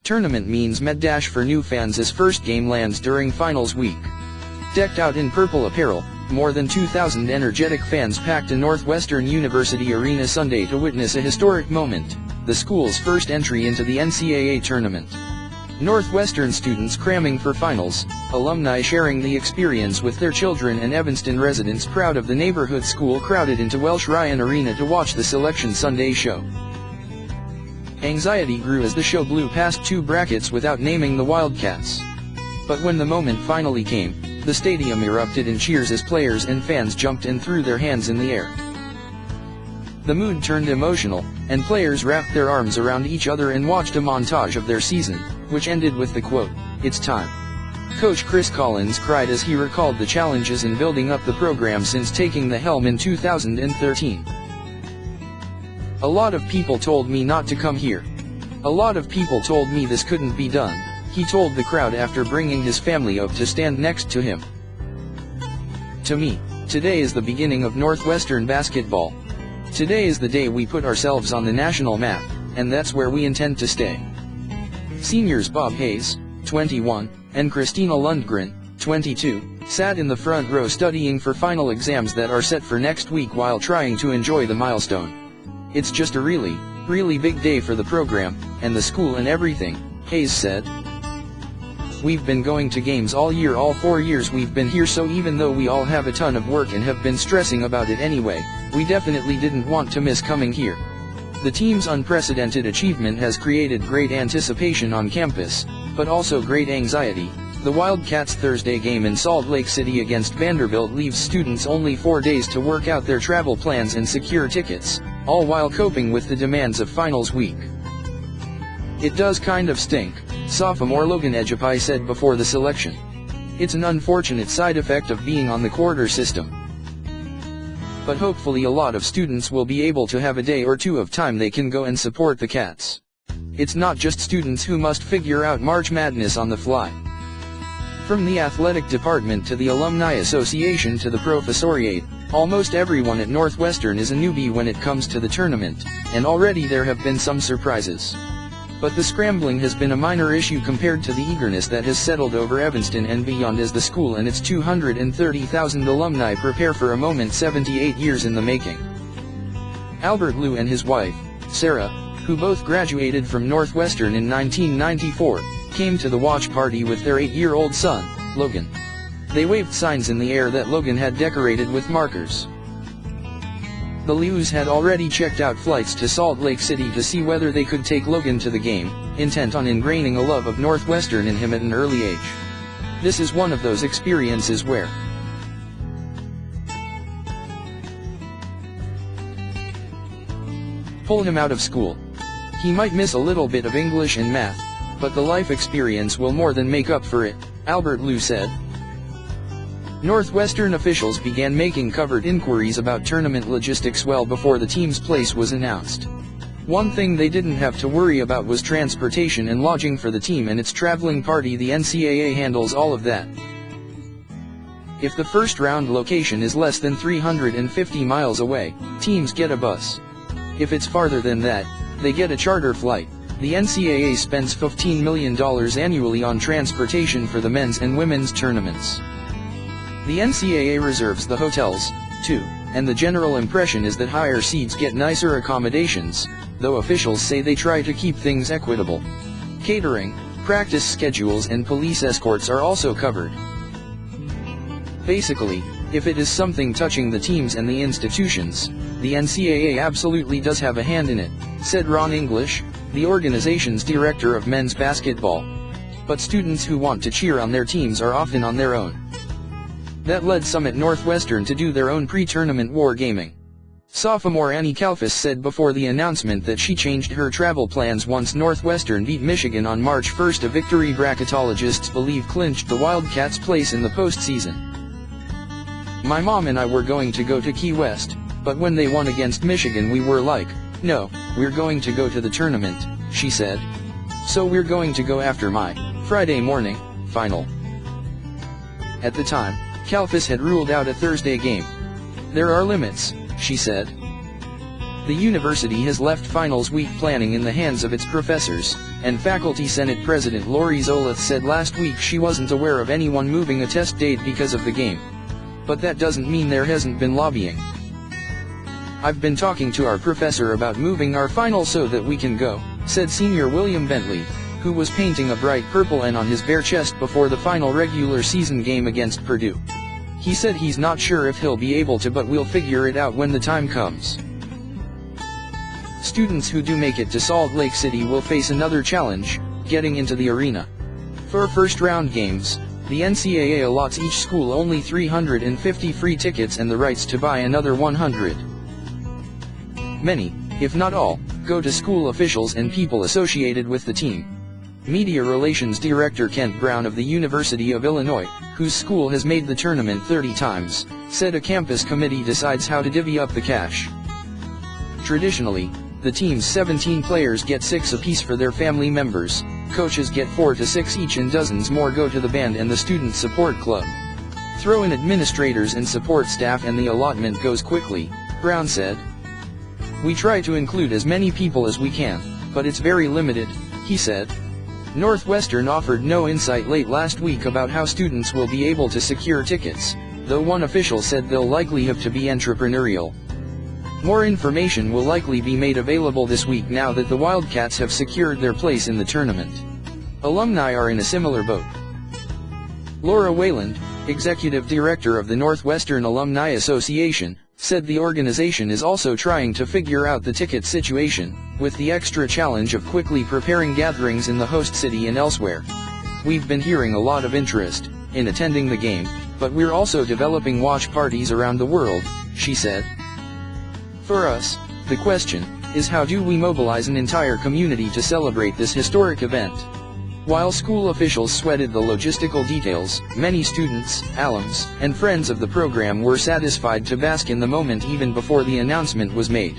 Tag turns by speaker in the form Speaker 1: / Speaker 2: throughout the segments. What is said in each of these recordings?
Speaker 1: Tournament means med- for new fans as first game lands during finals week. Decked out in purple apparel, more than 2,000 energetic fans packed a Northwestern University arena Sunday to witness a historic moment, the school's first entry into the NCAA tournament. Northwestern students cramming for finals, alumni sharing the experience with their children, and Evanston residents proud of the neighborhood school crowded into Welsh Ryan Arena to watch the Selection Sunday show. Anxiety grew as the show blew past two brackets without naming the Wildcats. But when the moment finally came, the stadium erupted in cheers as players and fans jumped and threw their hands in the air. The mood turned emotional, and players wrapped their arms around each other and watched a montage of their season, which ended with the quote, "It's time." Coach Chris Collins cried as he recalled the challenges in building up the program since taking the helm in 2013. "A lot of people told me not to come here. A lot of people told me this couldn't be done," he told the crowd after bringing his family up to stand next to him. "To me, today is the beginning of Northwestern basketball. Today is the day we put ourselves on the national map, and that's where we intend to stay." Seniors Bob Hayes, 21, and Christina Lundgren, 22, sat in the front row studying for final exams that are set for next week while trying to enjoy the milestone. "It's just a really big day for the program, and the school and everything," Hayes said. "We've been going to games all year, all 4 years we've been here, so even though we all have a ton of work and have been stressing about it anyway, we definitely didn't want to miss coming here. The team's unprecedented achievement has created great anticipation on campus, but also great anxiety. The Wildcats' Thursday game in Salt Lake City against Vanderbilt leaves students only 4 days to work out their travel plans and secure tickets, all while coping with the demands of finals week. It does kind of stink," sophomore Logan Ejipai said before the selection. "It's an unfortunate side effect of being on the quarter system. But hopefully a lot of students will be able to have a day or two of time they can go and support the Cats. It's not just students who must figure out March Madness on the fly." From the athletic department to the Alumni Association to the professoriate, almost everyone at Northwestern is a newbie when it comes to the tournament, and already there have been some surprises. But the scrambling has been a minor issue compared to the eagerness that has settled over Evanston and beyond as the school and its 230,000 alumni prepare for a moment 78 years in the making. Albert Liu and his wife, Sarah, who both graduated from Northwestern in 1994, came to the watch party with their 8-year-old son, Logan. They waved signs in the air that Logan had decorated with markers. The Lius had already checked out flights to Salt Lake City to see whether they could take Logan to the game, intent on ingraining a love of Northwestern in him at an early age. This is one of those experiences where pull him out of school. He might miss a little bit of English and math, but the life experience will more than make up for it, Albert Liu said. Northwestern officials began making covert inquiries about tournament logistics well before the team's place was announced. One thing they didn't have to worry about was transportation and lodging for the team and its traveling party. The NCAA handles all of that. If the first round location is less than 350 miles away, teams get a bus. If it's farther than that, they get a charter flight. The NCAA spends $15 million annually on transportation for the men's and women's tournaments. The NCAA reserves the hotels, too, and the general impression is that higher seeds get nicer accommodations, though officials say they try to keep things equitable. Catering, practice schedules and police escorts are also covered. Basically, if it is something touching the teams and the institutions, the NCAA absolutely does have a hand in it, said Ron English, the organization's director of men's basketball. But students who want to cheer on their teams are often on their own. That led some at Northwestern to do their own pre-tournament wargaming. Sophomore Annie Kalfas said before the announcement that she changed her travel plans once Northwestern beat Michigan on March 1, a victory bracketologists believe clinched the Wildcats' place in the postseason. "My mom and I were going to go to Key West, but when they won against Michigan we were like, no, we're going to go to the tournament," she said. "So we're going to go after my Friday morning final." At the time, Kalfas had ruled out a Thursday game. "There are limits," she said. The university has left finals week planning in the hands of its professors, and Faculty Senate President Lori Zolith said last week she wasn't aware of anyone moving a test date because of the game. But that doesn't mean there hasn't been lobbying. "I've been talking to our professor about moving our final so that we can go," said senior William Bentley, who was painting a bright purple N on his bare chest before the final regular season game against Purdue. He said he's not sure if he'll be able to, but we'll figure it out when the time comes. Students who do make it to Salt Lake City will face another challenge, getting into the arena. For first-round games, the NCAA allots each school only 350 free tickets and the rights to buy another 100. Many, if not all, go to school officials and people associated with the team. Media Relations Director Kent Brown of the University of Illinois, whose school has made the tournament 30 times, said a campus committee decides how to divvy up the cash. Traditionally, the team's 17 players get 6 apiece for their family members, coaches get 4 to 6 each, and dozens more go to the band and the student support club. Throw in administrators and support staff and the allotment goes quickly, Brown said. "We try to include as many people as we can, but it's very limited," he said. Northwestern offered no insight late last week about how students will be able to secure tickets, though one official said they'll likely have to be entrepreneurial. More information will likely be made available this week now that the Wildcats have secured their place in the tournament. Alumni are in a similar boat. Laura Wayland, executive director of the Northwestern Alumni Association, said the organization is also trying to figure out the ticket situation, with the extra challenge of quickly preparing gatherings in the host city and elsewhere. "We've been hearing a lot of interest in attending the game, but we're also developing watch parties around the world," she said. "For us, the question is how do we mobilize an entire community to celebrate this historic event?" While school officials sweated the logistical details, many students, alums, and friends of the program were satisfied to bask in the moment even before the announcement was made.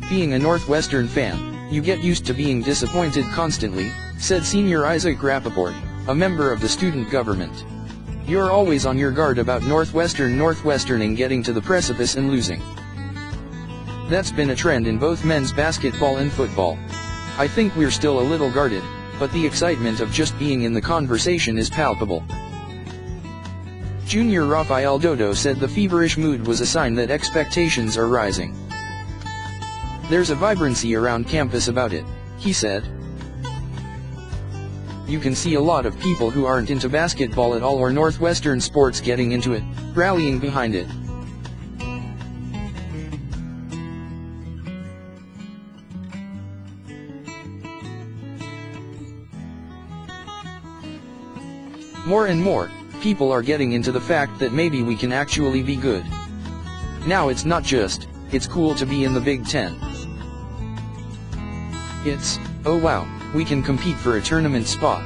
Speaker 1: "Being a Northwestern fan, you get used to being disappointed constantly," said senior Isaac Rappaport, a member of the student government. "You're always on your guard about Northwesterning getting to the precipice and losing. That's been a trend in both men's basketball and football. I think we're still a little guarded, but the excitement of just being in the conversation is palpable." Junior Rafael Dodo said the feverish mood was a sign that expectations are rising. "There's a vibrancy around campus about it," he said. "You can see a lot of people who aren't into basketball at all or Northwestern sports getting into it, rallying behind it." More and more, people are getting into the fact that maybe we can actually be good. Now it's not just, it's cool to be in the Big Ten. It's, oh wow, we can compete for a tournament spot.